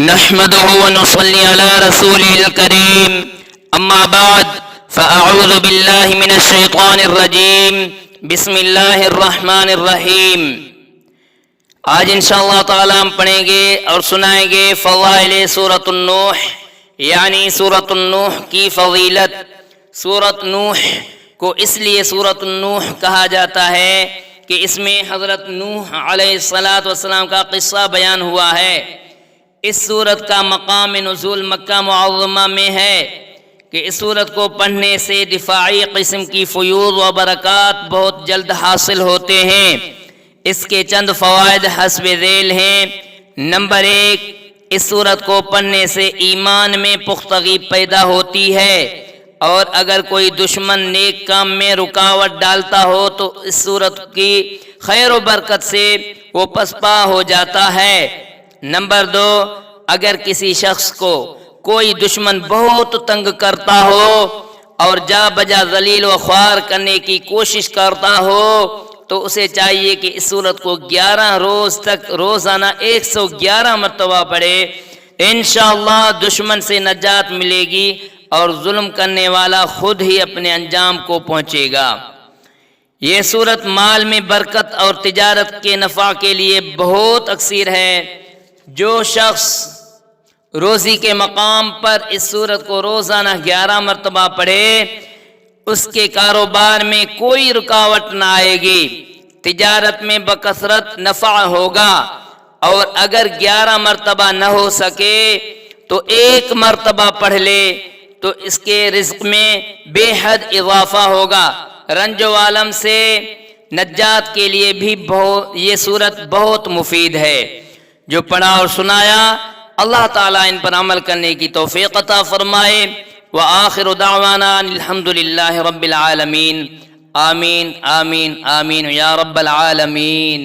نحمده ونصلي على رسوله الكريم اما بعد فاعوذ بالله من الشیطان الرجیم بسم اللہ الرحمن الرحیم۔ آج انشاءاللہ تعالی ہم پڑھیں گے اور سنائیں گے فضائل سورۃ النوح، یعنی سورۃ النوح کی فضیلت۔ سورۃ نوح کو اس لیے سورۃ النوح کہا جاتا ہے کہ اس میں حضرت نوح علیہ السلام کا قصہ بیان ہوا ہے۔ اس سورت کا مقام نزول مکہ معظمہ میں ہے کہ اس سورت کو پڑھنے سے دفاعی قسم کی فیوض و برکات بہت جلد حاصل ہوتے ہیں۔ اس کے چند فوائد حسب ذیل ہیں۔ نمبر 1، اس سورت کو پڑھنے سے ایمان میں پختگی پیدا ہوتی ہے، اور اگر کوئی دشمن نیک کام میں رکاوٹ ڈالتا ہو تو اس سورت کی خیر و برکت سے وہ پسپا ہو جاتا ہے۔ نمبر 2، اگر کسی شخص کو کوئی دشمن بہت تنگ کرتا ہو اور جا بجا ذلیل و خوار کرنے کی کوشش کرتا ہو تو اسے چاہیے کہ اس سورت کو 11 روز تک روزانہ 111 مرتبہ پڑھے۔ انشاءاللہ دشمن سے نجات ملے گی اور ظلم کرنے والا خود ہی اپنے انجام کو پہنچے گا۔ یہ سورت مال میں برکت اور تجارت کے نفع کے لیے بہت اکثر ہے۔ جو شخص روزی کے مقام پر اس سورت کو روزانہ 11 مرتبہ پڑھے اس کے کاروبار میں کوئی رکاوٹ نہ آئے گی، تجارت میں بکثرت نفع ہوگا، اور اگر 11 مرتبہ نہ ہو سکے تو 1 مرتبہ پڑھ لے تو اس کے رزق میں بے حد اضافہ ہوگا۔ رنج و عالم سے نجات کے لیے بھی یہ سورت بہت مفید ہے۔ جو پڑھا اور سنایا اللہ تعالیٰ ان پر عمل کرنے کی توفیق عطا فرمائے۔ وآخر دعوانا الحمدللہ رب العالمین۔ آمین آمین آمین یا رب العالمین۔